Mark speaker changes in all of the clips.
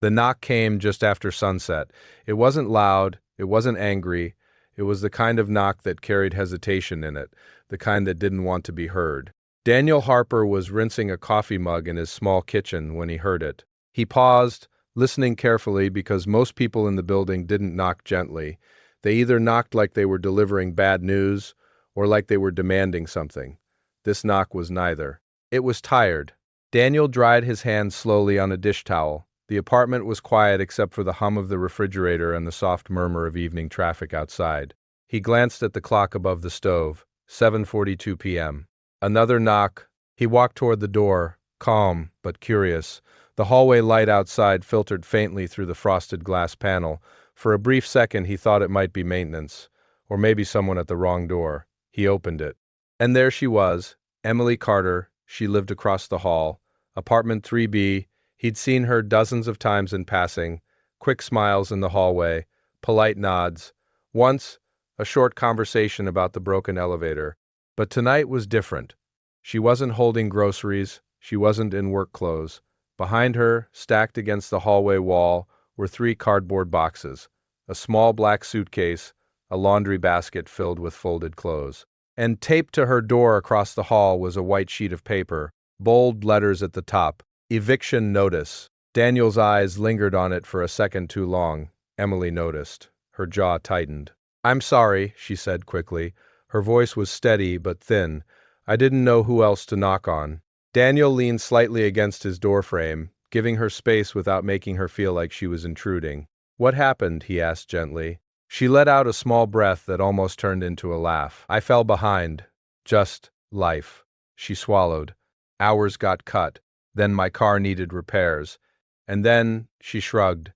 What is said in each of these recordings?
Speaker 1: The knock came just after sunset. It wasn't loud, it wasn't angry, it was the kind of knock that carried hesitation in it, the kind that didn't want to be heard. Daniel Harper was rinsing a coffee mug in his small kitchen when he heard it. He paused, listening carefully because most people in the building didn't knock gently. They either knocked like they were delivering bad news or like they were demanding something. This knock was neither. It was tired. Daniel dried his hands slowly on a dish towel. The apartment was quiet except for the hum of the refrigerator and the soft murmur of evening traffic outside. He glanced at the clock above the stove, 7:42 p.m. Another knock. He walked toward the door, calm but curious. The hallway light outside filtered faintly through the frosted glass panel. For a brief second he thought it might be maintenance, or maybe someone at the wrong door. He opened it. And there she was, Emily Carter. She lived across the hall. Apartment 3B. He'd seen her dozens of times in passing, quick smiles in the hallway, polite nods. Once, a short conversation about the broken elevator. But tonight was different. She wasn't holding groceries. She wasn't in work clothes. Behind her, stacked against the hallway wall, were 3 cardboard boxes, a small black suitcase, a laundry basket filled with folded clothes. And taped to her door across the hall was a white sheet of paper, bold letters at the top. Eviction notice. Daniel's eyes lingered on it for a second too long. Emily noticed. Her jaw tightened. "I'm sorry," she said quickly. Her voice was steady but thin. "I didn't know who else to knock on." Daniel leaned slightly against his doorframe, giving her space without making her feel like she was intruding. "What happened?" he asked gently. She let out a small breath that almost turned into a laugh. "I fell behind. Just life." She swallowed. "Hours got cut. Then my car needed repairs. And then," she shrugged,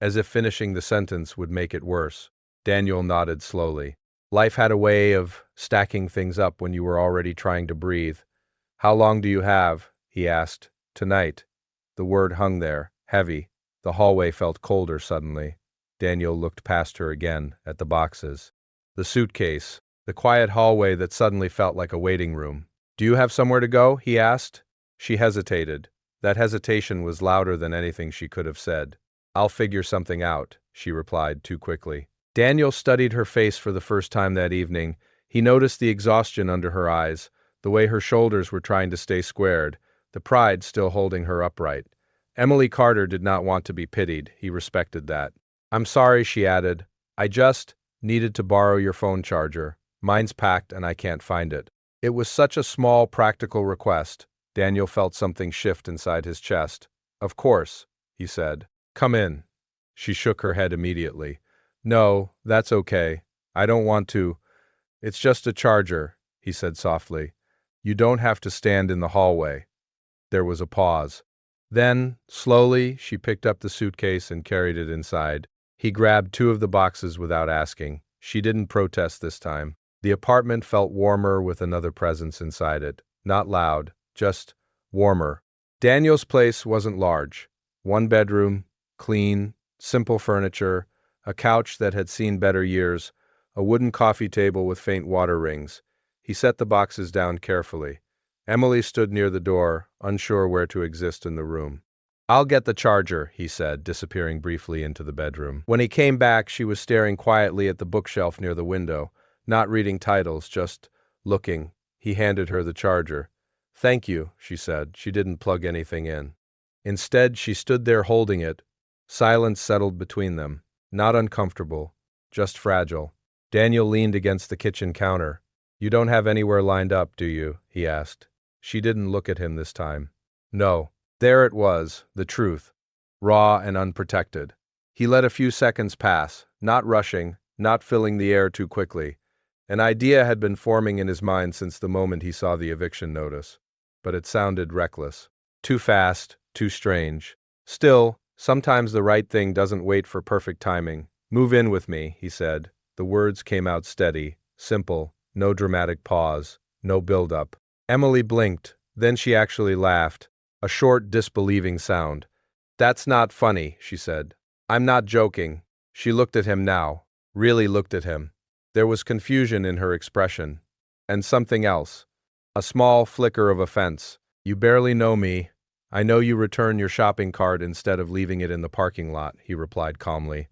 Speaker 1: as if finishing the sentence would make it worse. Daniel nodded slowly. "Life had a way of stacking things up when you were already trying to breathe." "How long do you have?" he asked. "Tonight." The word hung there, heavy. The hallway felt colder suddenly. Daniel looked past her again, at the boxes. The suitcase. The quiet hallway that suddenly felt like a waiting room. "Do you have somewhere to go?" he asked. She hesitated. That hesitation was louder than anything she could have said. "I'll figure something out," she replied too quickly. Daniel studied her face for the first time that evening. He noticed the exhaustion under her eyes, the way her shoulders were trying to stay squared, the pride still holding her upright. Emily Carter did not want to be pitied. He respected that. "I'm sorry," she added. "I just needed to borrow your phone charger. Mine's packed and I can't find it." It was such a small, practical request. Daniel felt something shift inside his chest. "Of course," he said. "Come in." She shook her head immediately. "No, that's okay. I don't want to. It's just a charger," he said softly. "You don't have to stand in the hallway." There was a pause. Then, slowly, she picked up the suitcase and carried it inside. He grabbed 2 of the boxes without asking. She didn't protest this time. The apartment felt warmer with another presence inside it. Not loud, just warmer. Daniel's place wasn't large. 1 bedroom, clean, simple furniture, a couch that had seen better years, a wooden coffee table with faint water rings. He set the boxes down carefully. Emily stood near the door, unsure where to exist in the room. "I'll get the charger," he said, disappearing briefly into the bedroom. When he came back, she was staring quietly at the bookshelf near the window, not reading titles, just looking. He handed her the charger. "Thank you," she said. She didn't plug anything in. Instead, she stood there holding it. Silence settled between them. Not uncomfortable, just fragile. Daniel leaned against the kitchen counter. "You don't have anywhere lined up, do you?" he asked. She didn't look at him this time. No. There it was, the truth, raw and unprotected. He let a few seconds pass, not rushing, not filling the air too quickly. An idea had been forming in his mind since the moment he saw the eviction notice. But it sounded reckless. Too fast, too strange. Still, sometimes the right thing doesn't wait for perfect timing. "Move in with me," he said. The words came out steady, simple, no dramatic pause, no build-up. Emily blinked, then she actually laughed, a short, disbelieving sound. "That's not funny," she said. "I'm not joking." She looked at him now, really looked at him. There was confusion in her expression. And something else. A small flicker of offense. "You barely know me. I know you return your shopping cart instead of leaving it in the parking lot, he replied calmly.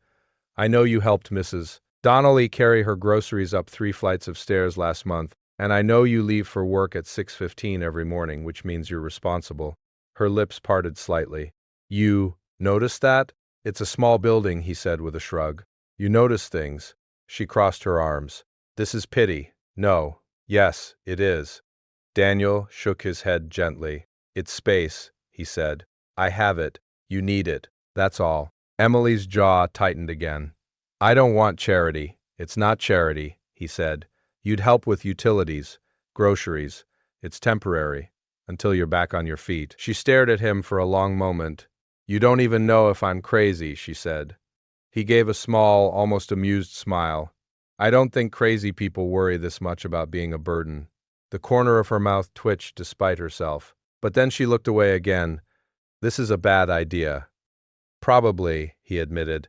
Speaker 1: I know you helped Mrs. Donnelly carry her groceries up 3 flights of stairs last month, and I know you leave for work at 6:15 every morning, which means you're responsible. Her lips parted slightly. You noticed that? It's a small building, he said with a shrug. You notice things. She crossed her arms. This is pity. No. Yes, it is. Daniel shook his head gently. It's space, he said. I have it. You need it. That's all. Emily's jaw tightened again. I don't want charity. It's not charity, he said. You'd help with utilities, groceries. It's temporary, until you're back on your feet. She stared at him for a long moment. You don't even know if I'm crazy, she said. He gave a small, almost amused smile. I don't think crazy people worry this much about being a burden. The corner of her mouth twitched despite herself. But then she looked away again. This is a bad idea. Probably, he admitted.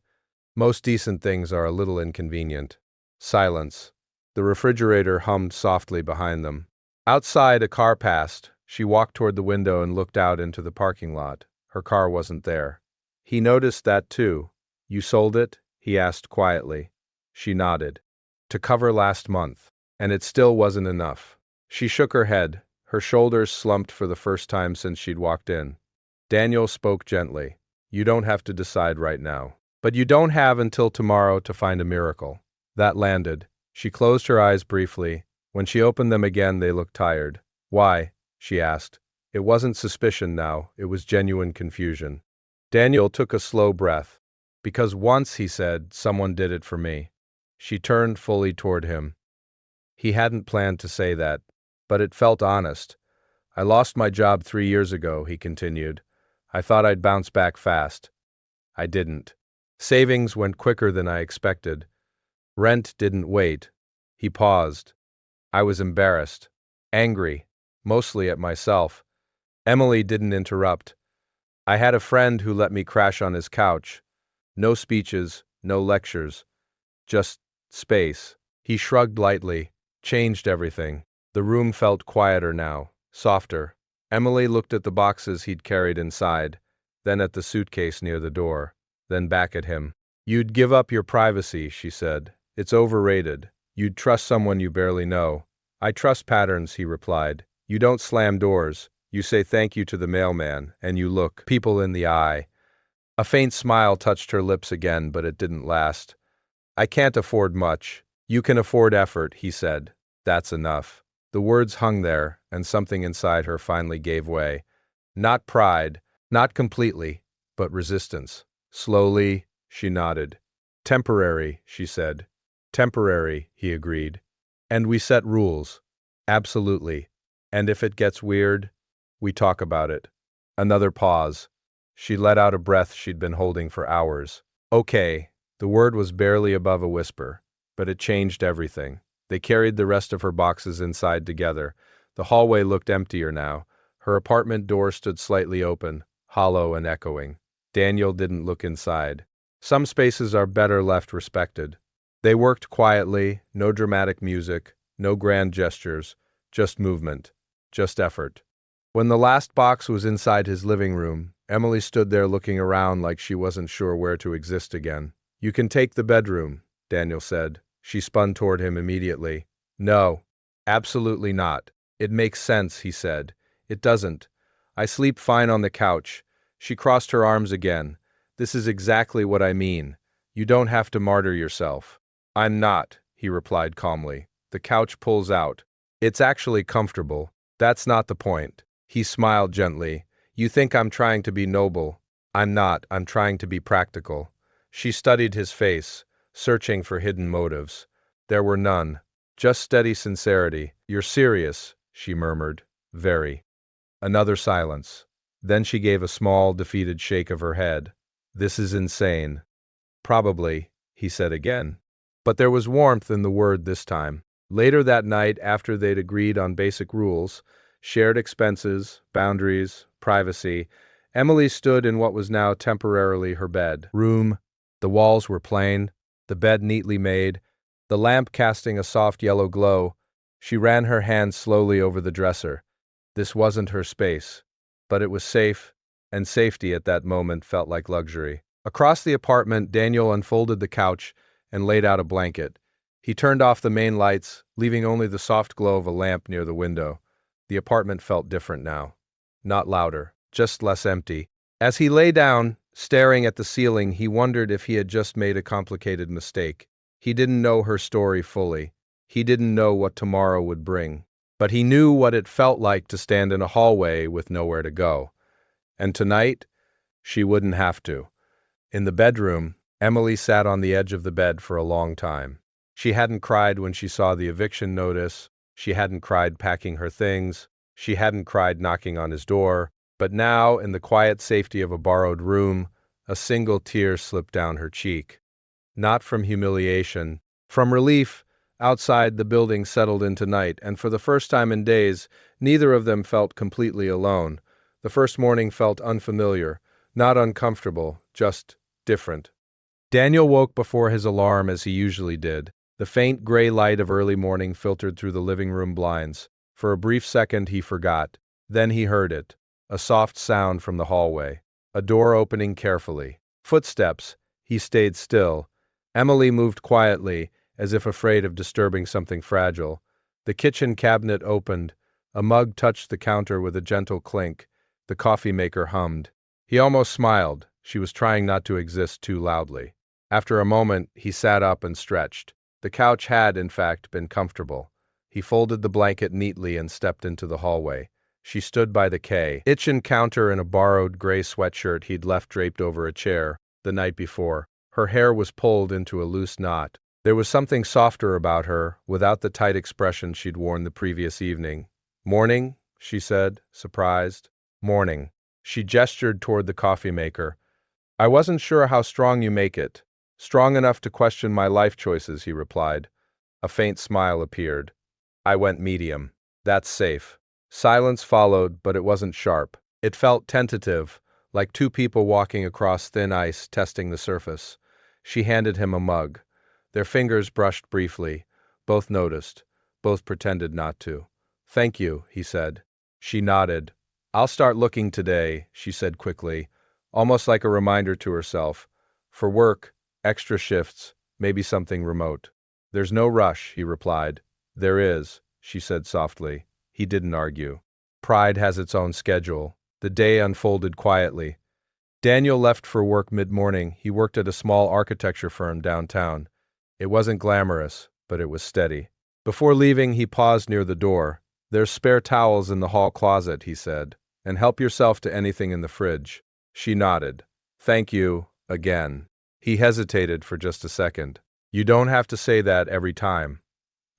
Speaker 1: Most decent things are a little inconvenient. Silence. The refrigerator hummed softly behind them. Outside, a car passed. She walked toward the window and looked out into the parking lot. Her car wasn't there. He noticed that too. You sold it? He asked quietly. She nodded. To cover last month. And it still wasn't enough. She shook her head. Her shoulders slumped for the first time since she'd walked in. Daniel spoke gently. You don't have to decide right now. But you don't have until tomorrow to find a miracle. That landed. She closed her eyes briefly. When she opened them again, they looked tired. Why? She asked. It wasn't suspicion now. It was genuine confusion. Daniel took a slow breath. Because once, he said, someone did it for me. She turned fully toward him. He hadn't planned to say that, but it felt honest. I lost my job 3 years ago, he continued. I thought I'd bounce back fast. I didn't. Savings went quicker than I expected. Rent didn't wait. He paused. I was embarrassed. Angry. Mostly at myself. Emily didn't interrupt. I had a friend who let me crash on his couch. No speeches, no lectures. Just space. He shrugged lightly. Changed everything. The room felt quieter now. Softer. Emily looked at the boxes he'd carried inside, then at the suitcase near the door, then back at him. You'd give up your privacy, she said. It's overrated. You'd trust someone you barely know. I trust patterns, he replied. You don't slam doors. You say thank you to the mailman, and you look people in the eye. A faint smile touched her lips again, but it didn't last. I can't afford much. You can afford effort, he said. That's enough. The words hung there, and something inside her finally gave way. Not pride, not completely, but resistance. Slowly, she nodded. Temporary, she said. Temporary, he agreed. And we set rules. Absolutely. And if it gets weird, we talk about it. Another pause. She let out a breath she'd been holding for hours. Okay. The word was barely above a whisper, but it changed everything. They carried the rest of her boxes inside together. The hallway looked emptier now. Her apartment door stood slightly open, hollow and echoing. Daniel didn't look inside. Some spaces are better left respected. They worked quietly, no dramatic music, no grand gestures, just movement, just effort. When the last box was inside his living room, Emily stood there looking around like she wasn't sure where to exist again. You can take the bedroom, Daniel said. She spun toward him immediately. No, absolutely not. It makes sense, he said. It doesn't. I sleep fine on the couch. She crossed her arms again. This is exactly what I mean. You don't have to martyr yourself. I'm not, he replied calmly. The couch pulls out. It's actually comfortable. That's not the point. He smiled gently. You think I'm trying to be noble. I'm not. I'm trying to be practical. She studied his face, searching for hidden motives. There were none. Just steady sincerity. You're serious, she murmured. Very. Another silence. Then she gave a small, defeated shake of her head. This is insane. Probably, he said again. But there was warmth in the word this time. Later that night, after they'd agreed on basic rules, shared expenses, boundaries, privacy, Emily stood in what was now temporarily her bedroom. The walls were plain, the bed neatly made, the lamp casting a soft yellow glow. She ran her hand slowly over the dresser. This wasn't her space, but it was safe, and safety at that moment felt like luxury. Across the apartment, Daniel unfolded the couch and laid out a blanket. He turned off the main lights, leaving only the soft glow of a lamp near the window. The apartment felt different now. Not louder, just less empty. As he lay down, staring at the ceiling, he wondered if he had just made a complicated mistake. He didn't know her story fully. He didn't know what tomorrow would bring. But he knew what it felt like to stand in a hallway with nowhere to go. And tonight, she wouldn't have to. In the bedroom, Emily sat on the edge of the bed for a long time. She hadn't cried when she saw the eviction notice. She hadn't cried packing her things. She hadn't cried knocking on his door. But now, in the quiet safety of a borrowed room, a single tear slipped down her cheek. Not from humiliation, from relief. Outside, the building settled into night, and for the first time in days, neither of them felt completely alone. The first morning felt unfamiliar, not uncomfortable, just different. Daniel woke before his alarm as he usually did. The faint gray light of early morning filtered through the living room blinds. For a brief second he forgot. Then he heard it. A soft sound from the hallway. A door opening carefully. Footsteps. He stayed still. Emily moved quietly, as if afraid of disturbing something fragile. The kitchen cabinet opened. A mug touched the counter with a gentle clink. The coffee maker hummed. He almost smiled. She was trying not to exist too loudly. After a moment, he sat up and stretched. The couch had, in fact, been comfortable. He folded the blanket neatly and stepped into the hallway. She stood by the kitchen counter in a borrowed gray sweatshirt he'd left draped over a chair the night before. Her hair was pulled into a loose knot. There was something softer about her, without the tight expression she'd worn the previous evening. "Morning?" she said, surprised. "Morning." She gestured toward the coffee maker. "I wasn't sure how strong you make it." "Strong enough to question my life choices," he replied. A faint smile appeared. "I went medium. That's safe." Silence followed, but it wasn't sharp. It felt tentative, like two people walking across thin ice, testing the surface. She handed him a mug. Their fingers brushed briefly. Both noticed. Both pretended not to. "Thank you," he said. She nodded. "I'll start looking today," she said quickly, almost like a reminder to herself. "For work, extra shifts, maybe something remote." "There's no rush," he replied. "There is," she said softly. He didn't argue. Pride has its own schedule. The day unfolded quietly. Daniel left for work mid-morning. He worked at a small architecture firm downtown. It wasn't glamorous, but it was steady. Before leaving, he paused near the door. "There's spare towels in the hall closet," he said, "and help yourself to anything in the fridge." She nodded. "Thank you, again." He hesitated for just a second. "You don't have to say that every time."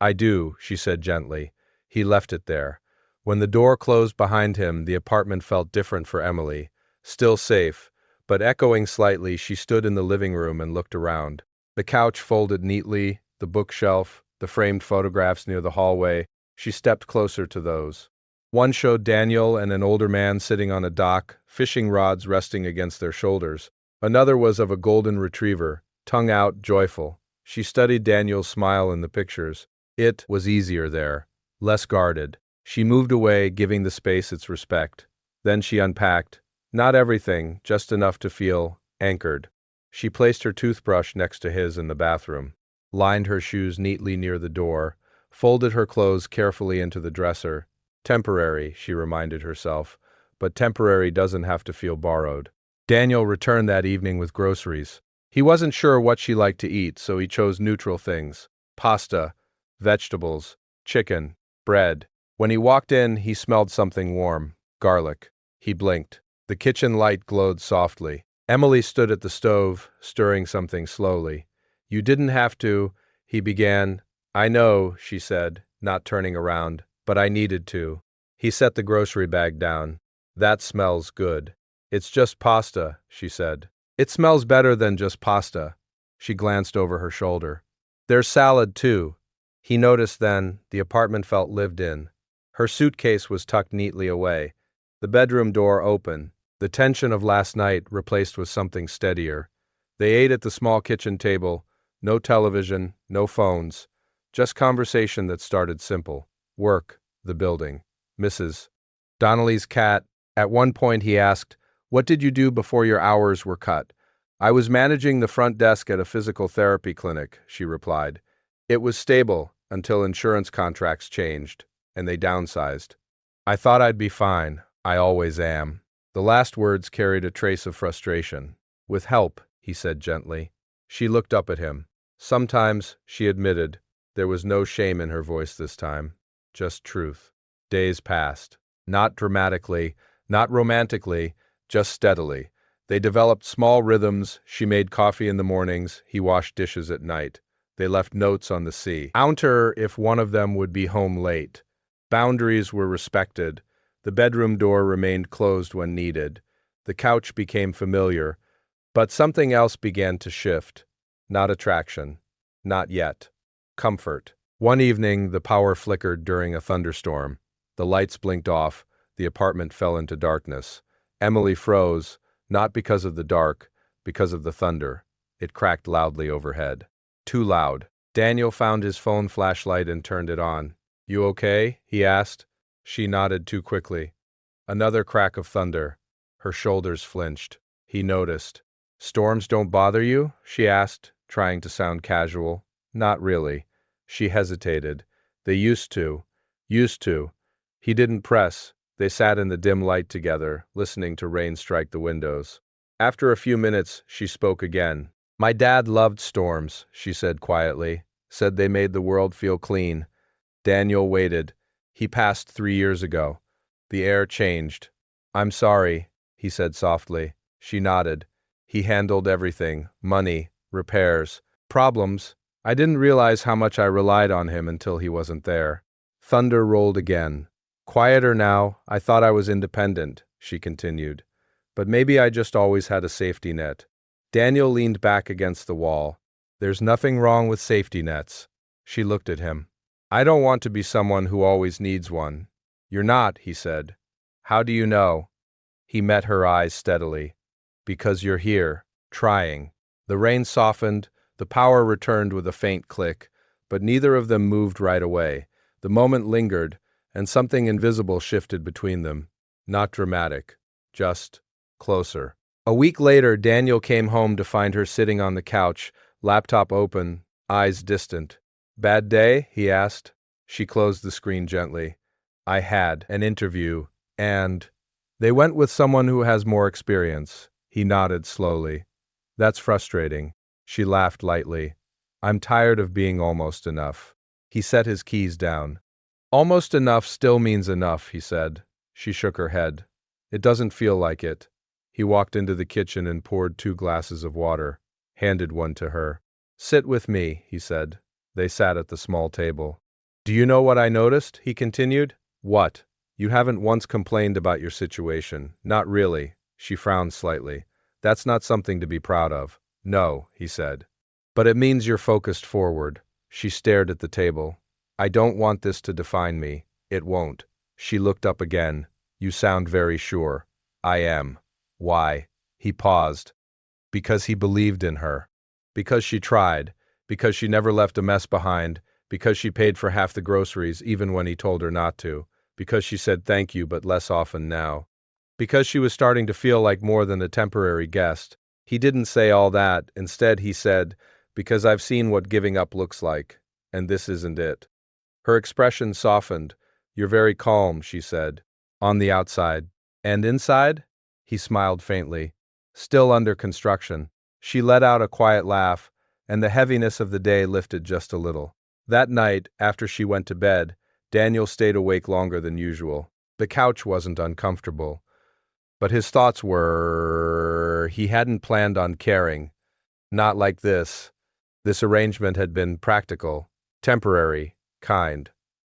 Speaker 1: "I do," she said gently. He left it there. When the door closed behind him, the apartment felt different for Emily. Still safe, but echoing slightly, she stood in the living room and looked around. The couch folded neatly, the bookshelf, the framed photographs near the hallway. She stepped closer to those. One showed Daniel and an older man sitting on a dock, fishing rods resting against their shoulders. Another was of a golden retriever, tongue out, joyful. She studied Daniel's smile in the pictures. It was easier there, less guarded. She moved away, giving the space its respect. Then she unpacked. Not everything, just enough to feel anchored. She placed her toothbrush next to his in the bathroom, lined her shoes neatly near the door, folded her clothes carefully into the dresser. Temporary, she reminded herself, but temporary doesn't have to feel borrowed. Daniel returned that evening with groceries. He wasn't sure what she liked to eat, so he chose neutral things: pasta, vegetables, chicken, bread. When he walked in, he smelled something warm: garlic. He blinked. The kitchen light glowed softly. Emily stood at the stove, stirring something slowly. "You didn't have to," he began. "I know," she said, not turning around, "but I needed to." He set the grocery bag down. "That smells good." "It's just pasta," she said. "It smells better than just pasta." She glanced over her shoulder. "There's salad, too." He noticed then the apartment felt lived in. Her suitcase was tucked neatly away. The bedroom door open. The tension of last night replaced with something steadier. They ate at the small kitchen table. No television, no phones. Just conversation that started simple. Work, the building, Mrs. Donnelly's cat. At one point he asked, What did you do before your hours were cut? I was managing the front desk at a physical therapy clinic, she replied. It was stable until insurance contracts changed, and they downsized. I thought I'd be fine. I always am. The last words carried a trace of frustration. With help, he said gently. She looked up at him. Sometimes, she admitted, there was no shame in her voice this time, just truth. Days passed. Not dramatically, not romantically, just steadily. They developed small rhythms. She made coffee in the mornings, he washed dishes at night. They left notes on the sea. Counter if one of them would be home late. Boundaries were respected. The bedroom door remained closed when needed. The couch became familiar. But something else began to shift. Not attraction. Not yet. Comfort. One evening, the power flickered during a thunderstorm. The lights blinked off. The apartment fell into darkness. Emily froze, not because of the dark, because of the thunder. It cracked loudly overhead. Too loud. Daniel found his phone flashlight and turned it on. You okay? He asked. She nodded too quickly. Another crack of thunder. Her shoulders flinched. He noticed. Storms don't bother you? She asked, trying to sound casual. Not really. She hesitated. They used to. Used to. He didn't press. They sat in the dim light together, listening to rain strike the windows. After a few minutes, she spoke again. My dad loved storms, she said quietly. Said they made the world feel clean. Daniel waited. He passed 3 years ago. The air changed. I'm sorry, he said softly. She nodded. He handled everything. Money, repairs, problems. I didn't realize how much I relied on him until he wasn't there. Thunder rolled again. Quieter now, I thought I was independent, she continued. But maybe I just always had a safety net. Daniel leaned back against the wall. There's nothing wrong with safety nets. She looked at him. I don't want to be someone who always needs one. You're not, he said. How do you know? He met her eyes steadily. Because you're here, trying. The rain softened, the power returned with a faint click, but neither of them moved right away. The moment lingered, and something invisible shifted between them. Not dramatic, just closer. A week later, Daniel came home to find her sitting on the couch, laptop open, eyes distant. Bad day? He asked. She closed the screen gently. I had an interview, and they went with someone who has more experience. He nodded slowly. That's frustrating. She laughed lightly. I'm tired of being almost enough. He set his keys down. Almost enough still means enough, he said. She shook her head. It doesn't feel like it. He walked into the kitchen and poured 2 glasses of water, handed one to her. Sit with me, he said. They sat at the small table. Do you know what I noticed? He continued. What? You haven't once complained about your situation. Not really. She frowned slightly. That's not something to be proud of. No, he said. But it means you're focused forward. She stared at the table. I don't want this to define me. It won't. She looked up again. You sound very sure. I am. Why? He paused. Because he believed in her. Because she tried. Because she never left a mess behind. Because she paid for half the groceries even when he told her not to. Because she said thank you but less often now. Because she was starting to feel like more than a temporary guest. He didn't say all that. Instead, he said, because I've seen what giving up looks like, and this isn't it. Her expression softened. You're very calm, she said. On the outside. And inside? He smiled faintly. Still under construction. She let out a quiet laugh, and the heaviness of the day lifted just a little. That night, after she went to bed, Daniel stayed awake longer than usual. The couch wasn't uncomfortable. But his thoughts were, he hadn't planned on caring. Not like this. This arrangement had been practical, temporary, kind.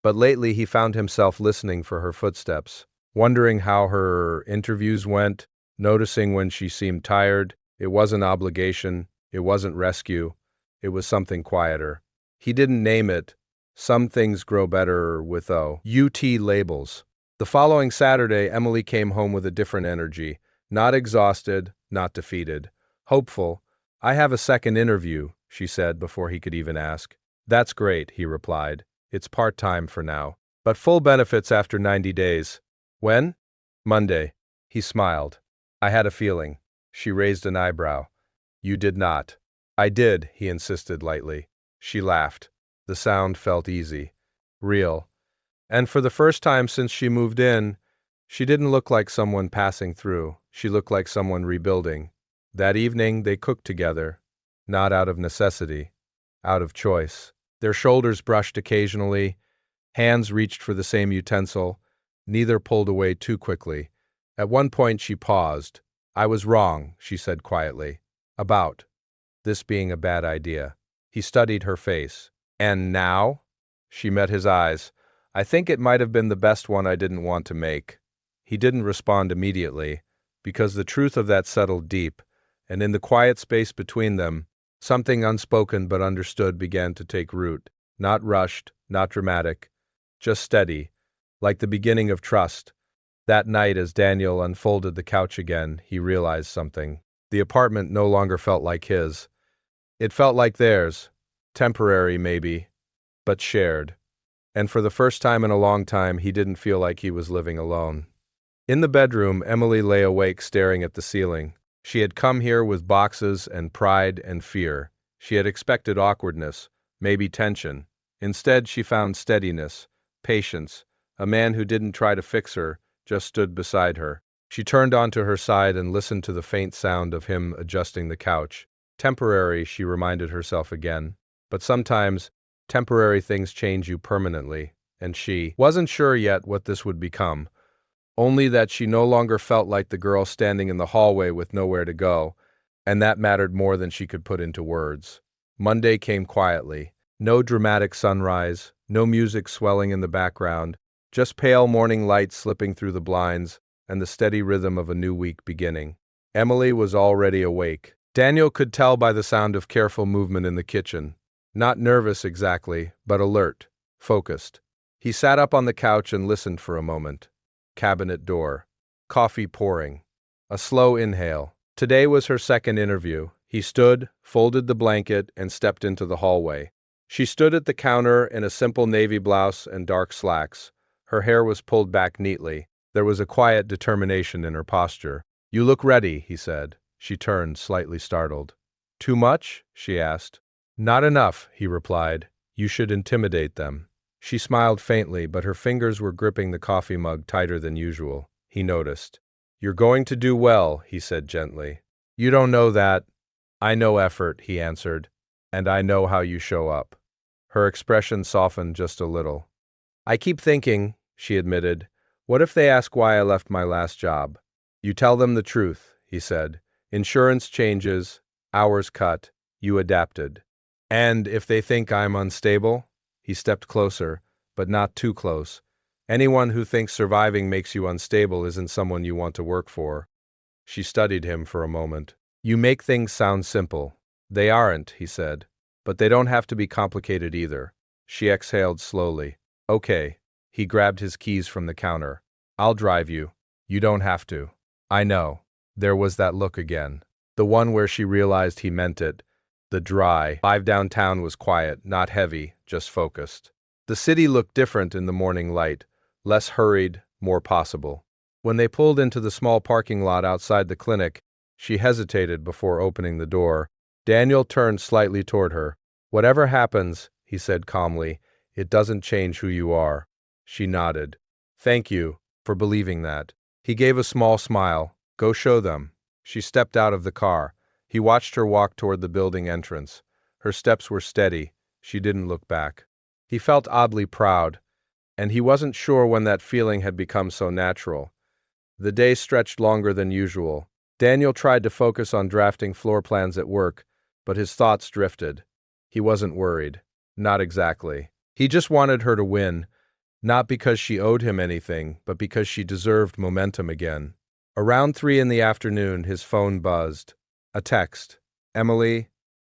Speaker 1: But lately he found himself listening for her footsteps, wondering how her interviews went, noticing when she seemed tired. It wasn't obligation, it wasn't rescue, it was something quieter. He didn't name it. Some things grow better with UT labels. The following Saturday, Emily came home with a different energy. Not exhausted, not defeated. Hopeful. I have a second interview, she said before he could even ask. That's great, he replied. It's part-time for now. But full benefits after 90 days. When? Monday. He smiled. I had a feeling. She raised an eyebrow. You did not. I did, he insisted lightly. She laughed. The sound felt easy. Real. And for the first time since she moved in, she didn't look like someone passing through. She looked like someone rebuilding. That evening, they cooked together. Not out of necessity. Out of choice. Their shoulders brushed occasionally. Hands reached for the same utensil. Neither pulled away too quickly. At one point she paused. I was wrong, she said quietly. About this being a bad idea. He studied her face. And now? She met his eyes. I think it might have been the best one I didn't want to make. He didn't respond immediately, because the truth of that settled deep, and in the quiet space between them, something unspoken but understood began to take root. Not rushed, not dramatic, just steady, like the beginning of trust. That night, as Daniel unfolded the couch again, he realized something. The apartment no longer felt like his. It felt like theirs. Temporary, maybe, but shared. And for the first time in a long time, he didn't feel like he was living alone. In the bedroom, Emily lay awake staring at the ceiling. She had come here with boxes and pride and fear. She had expected awkwardness, maybe tension. Instead, she found steadiness, patience, a man who didn't try to fix her, just stood beside her. She turned onto her side and listened to the faint sound of him adjusting the couch. Temporary, she reminded herself again. But sometimes, temporary things change you permanently, and she wasn't sure yet what this would become. Only that she no longer felt like the girl standing in the hallway with nowhere to go, and that mattered more than she could put into words. Monday came quietly. No dramatic sunrise, no music swelling in the background, just pale morning light slipping through the blinds and the steady rhythm of a new week beginning. Emily was already awake. Daniel could tell by the sound of careful movement in the kitchen. Not nervous exactly, but alert, focused. He sat up on the couch and listened for a moment. Cabinet door. Coffee pouring. A slow inhale. Today was her second interview. He stood, folded the blanket, and stepped into the hallway. She stood at the counter in a simple navy blouse and dark slacks. Her hair was pulled back neatly. There was a quiet determination in her posture. You look ready, he said. She turned, slightly startled. Too much? She asked. Not enough, he replied. You should intimidate them. She smiled faintly, but her fingers were gripping the coffee mug tighter than usual. He noticed. You're going to do well, he said gently. You don't know that. I know effort, he answered, and I know how you show up. Her expression softened just a little. I keep thinking, she admitted, what if they ask why I left my last job? You tell them the truth, he said. Insurance changes, hours cut, you adapted. And if they think I'm unstable? He stepped closer, but not too close. Anyone who thinks surviving makes you unstable isn't someone you want to work for. She studied him for a moment. You make things sound simple. They aren't, he said. But they don't have to be complicated either. She exhaled slowly. Okay. He grabbed his keys from the counter. I'll drive you. You don't have to. I know. There was that look again. The one where she realized he meant it. The dry drive downtown was quiet, not heavy, just focused. The city looked different in the morning light, less hurried, more possible. When they pulled into the small parking lot outside the clinic, she hesitated before opening the door. Daniel turned slightly toward her. Whatever happens, he said calmly, it doesn't change who you are. She nodded. Thank you for believing that. He gave a small smile. Go show them. She stepped out of the car. He watched her walk toward the building entrance. Her steps were steady. She didn't look back. He felt oddly proud, and he wasn't sure when that feeling had become so natural. The day stretched longer than usual. Daniel tried to focus on drafting floor plans at work, but his thoughts drifted. He wasn't worried. Not exactly. He just wanted her to win, not because she owed him anything, but because she deserved momentum again. Around 3 in the afternoon, his phone buzzed. A text. Emily,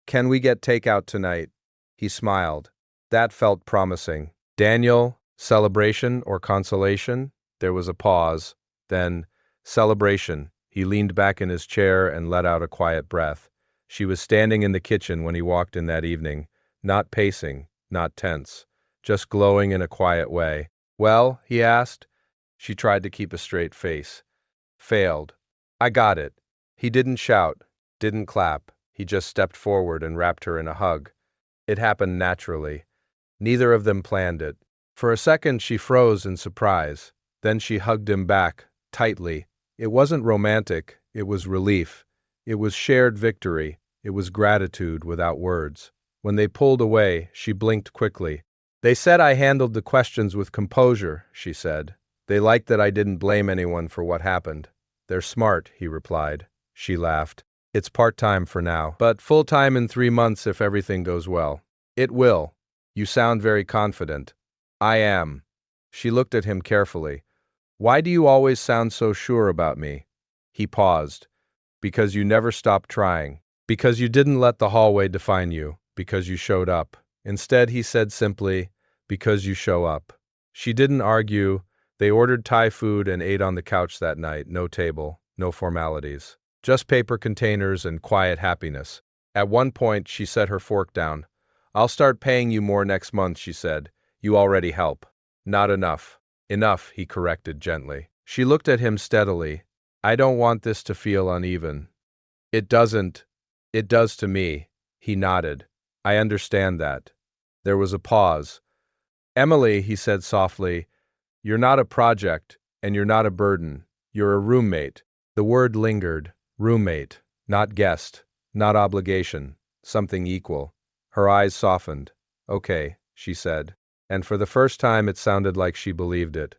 Speaker 1: can we get takeout tonight? He smiled. That felt promising. Daniel, celebration or consolation? There was a pause. Then, celebration. He leaned back in his chair and let out a quiet breath. She was standing in the kitchen when he walked in that evening, not pacing, not tense, just glowing in a quiet way. Well, he asked. She tried to keep a straight face. Failed. I got it. He didn't shout, didn't clap. He just stepped forward and wrapped her in a hug. It happened naturally. Neither of them planned it. For a second she froze in surprise. Then she hugged him back, tightly. It wasn't romantic, it was relief. It was shared victory. It was gratitude without words. When they pulled away, she blinked quickly. They said I handled the questions with composure, she said. They liked that I didn't blame anyone for what happened. They're smart, he replied. She laughed. It's part-time for now, but full-time in 3 months if everything goes well. It will. You sound very confident. I am. She looked at him carefully. Why do you always sound so sure about me? He paused. Because you never stopped trying. Because you didn't let the hallway define you. Because you showed up. Instead, he said simply, because you show up. She didn't argue. They ordered Thai food and ate on the couch that night. No table, no formalities. Just paper containers and quiet happiness. At one point, she set her fork down. I'll start paying you more next month, she said. You already help. Not enough. Enough, he corrected gently. She looked at him steadily. I don't want this to feel uneven. It doesn't. It does to me. He nodded. I understand that. There was a pause. Emily, he said softly, you're not a project, and you're not a burden. You're a roommate. The word lingered. Roommate. Not guest. Not obligation. Something equal. Her eyes softened. Okay, she said. And for the first time it sounded like she believed it.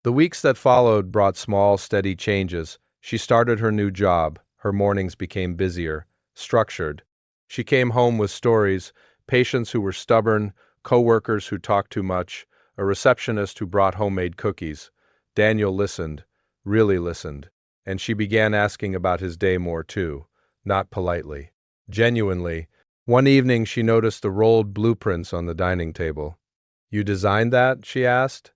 Speaker 1: The weeks that followed brought small, steady changes. She started her new job. Her mornings became busier, structured. She came home with stories, patients who were stubborn, co-workers who talked too much, a receptionist who brought homemade cookies. Daniel listened, really listened, and she began asking about his day more too, not politely, genuinely. One evening she noticed the rolled blueprints on the dining table. You designed that? She asked.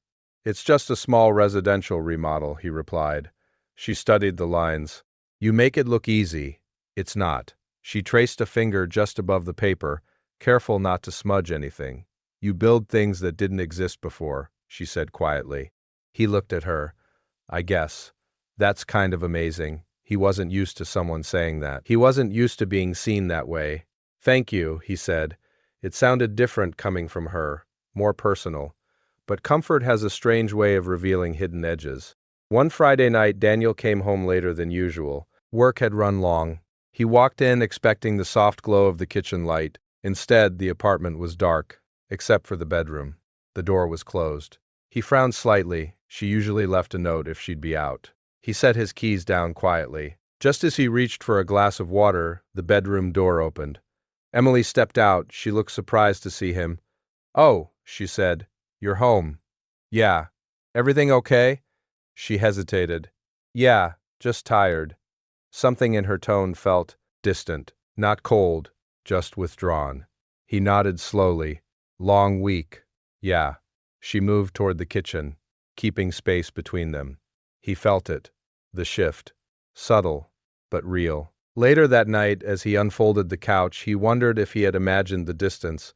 Speaker 1: It's just a small residential remodel, he replied. She studied the lines. You make it look easy. It's not. She traced a finger just above the paper, careful not to smudge anything. You build things that didn't exist before, she said quietly. He looked at her. I guess. That's kind of amazing. He wasn't used to someone saying that. He wasn't used to being seen that way. Thank you, he said. It sounded different coming from her, more personal. But comfort has a strange way of revealing hidden edges. One Friday night, Daniel came home later than usual. Work had run long. He walked in expecting the soft glow of the kitchen light. Instead, the apartment was dark, except for the bedroom. The door was closed. He frowned slightly. She usually left a note if she'd be out. He set his keys down quietly. Just as he reached for a glass of water, the bedroom door opened. Emily stepped out. She looked surprised to see him. Oh, she said. You're home. Yeah. Everything okay? She hesitated. Yeah, just tired. Something in her tone felt distant, not cold, just withdrawn. He nodded slowly. Long week. Yeah. She moved toward the kitchen, keeping space between them. He felt it. The shift. Subtle, but real. Later that night, as he unfolded the couch, he wondered if he had imagined the distance.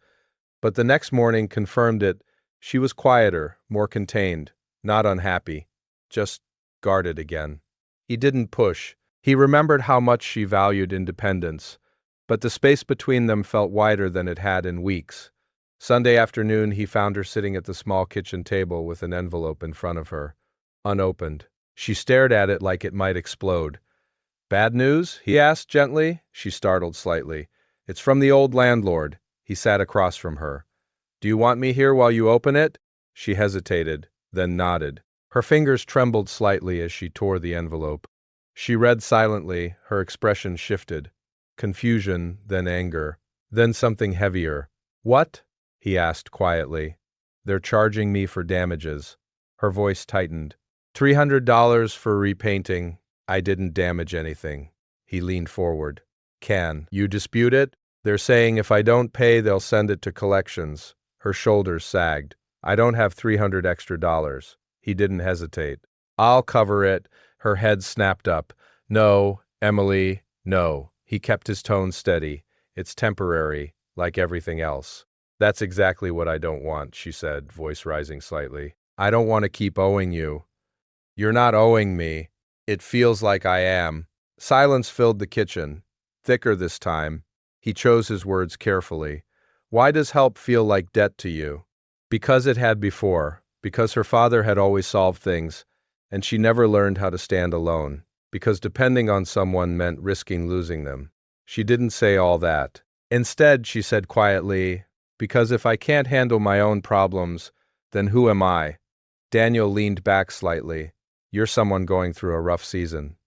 Speaker 1: But the next morning confirmed it. She was quieter, more contained, not unhappy, just guarded again. He didn't push. He remembered how much she valued independence, but the space between them felt wider than it had in weeks. Sunday afternoon, he found her sitting at the small kitchen table with an envelope in front of her, unopened. She stared at it like it might explode. Bad news? He asked gently. She startled slightly. It's from the old landlord. He sat across from her. Do you want me here while you open it? She hesitated, then nodded. Her fingers trembled slightly as she tore the envelope. She read silently, her expression shifted. Confusion, then anger, then something heavier. What? He asked quietly. They're charging me for damages. Her voice tightened. $300 for repainting. I didn't damage anything. He leaned forward. Can you dispute it? They're saying if I don't pay, they'll send it to collections. Her shoulders sagged. I don't have $300 extra. He didn't hesitate. I'll cover it. Her head snapped up. No, Emily, no. He kept his tone steady. It's temporary, like everything else. That's exactly what I don't want, she said, voice rising slightly. I don't want to keep owing you. You're not owing me. It feels like I am. Silence filled the kitchen, thicker this time. He chose his words carefully. Why does help feel like debt to you? Because it had before, because her father had always solved things, and she never learned how to stand alone, because depending on someone meant risking losing them. She didn't say all that. Instead, she said quietly, because if I can't handle my own problems, then who am I? Daniel leaned back slightly. You're someone going through a rough season.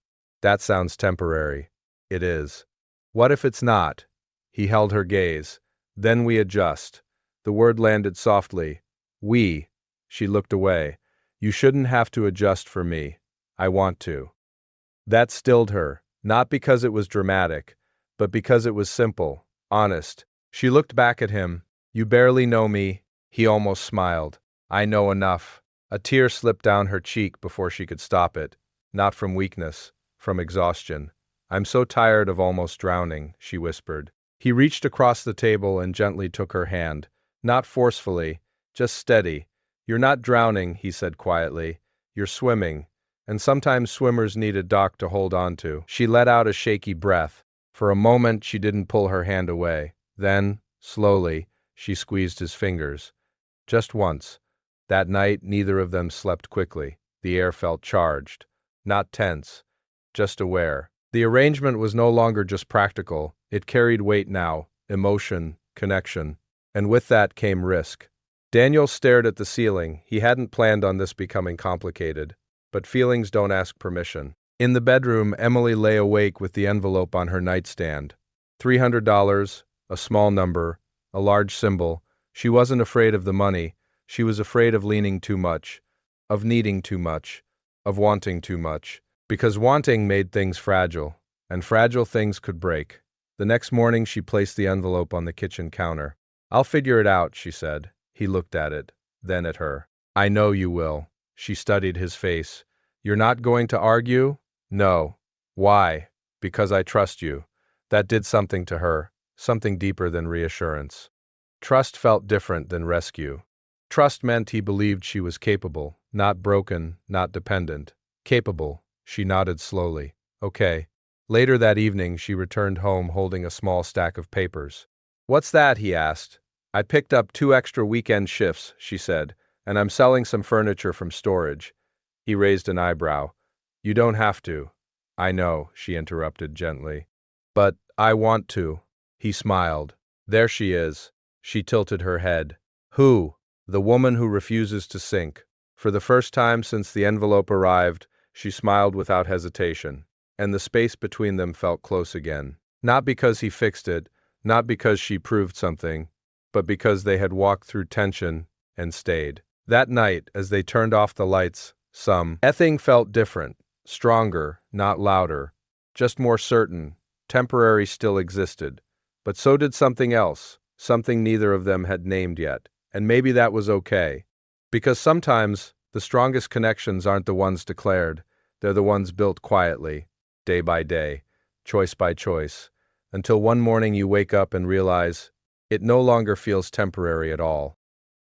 Speaker 1: That sounds temporary. It is. What if it's not? He held her gaze. Then we adjust. The word landed softly. We. She looked away. You shouldn't have to adjust for me. I want to. That stilled her, not because it was dramatic, but because it was simple, honest. She looked back at him. You barely know me. He almost smiled. I know enough. A tear slipped down her cheek before she could stop it. Not from weakness, from exhaustion. I'm so tired of almost drowning, she whispered. He reached across the table and gently took her hand. Not forcefully, just steady. You're not drowning, he said quietly. You're swimming. And sometimes swimmers need a dock to hold on to. She let out a shaky breath. For a moment, she didn't pull her hand away. Then, slowly, she squeezed his fingers. Just once. That night, neither of them slept quickly. The air felt charged. Not tense. Just aware. The arrangement was no longer just practical. It carried weight now, emotion, connection. And with that came risk. Daniel stared at the ceiling. He hadn't planned on this becoming complicated. But feelings don't ask permission. In the bedroom, Emily lay awake with the envelope on her nightstand. $300, a small number, a large symbol. She wasn't afraid of the money. She was afraid of leaning too much, of needing too much, of wanting too much. Because wanting made things fragile, and fragile things could break. The next morning, she placed the envelope on the kitchen counter. I'll figure it out, she said. He looked at it, then at her. I know you will. She studied his face. You're not going to argue? No. Why? Because I trust you. That did something to her, something deeper than reassurance. Trust felt different than rescue. Trust meant he believed she was capable, not broken, not dependent. Capable. She nodded slowly. Okay. Later that evening, she returned home holding a small stack of papers. What's that? He asked. I picked up 2 extra weekend shifts, she said, and I'm selling some furniture from storage. He raised an eyebrow. You don't have to. I know, she interrupted gently. But I want to. He smiled. There she is. She tilted her head. Who? The woman who refuses to sink. For the first time since the envelope arrived, she smiled without hesitation, and the space between them felt close again. Not because he fixed it, not because she proved something, but because they had walked through tension and stayed. That night, as they turned off the lights, everything felt different, stronger, not louder, just more certain. Temporary still existed, but so did something else, something neither of them had named yet, and maybe that was okay. Because sometimes, the strongest connections aren't the ones declared, they're the ones built quietly, day by day, choice by choice, until one morning you wake up and realize it no longer feels temporary at all.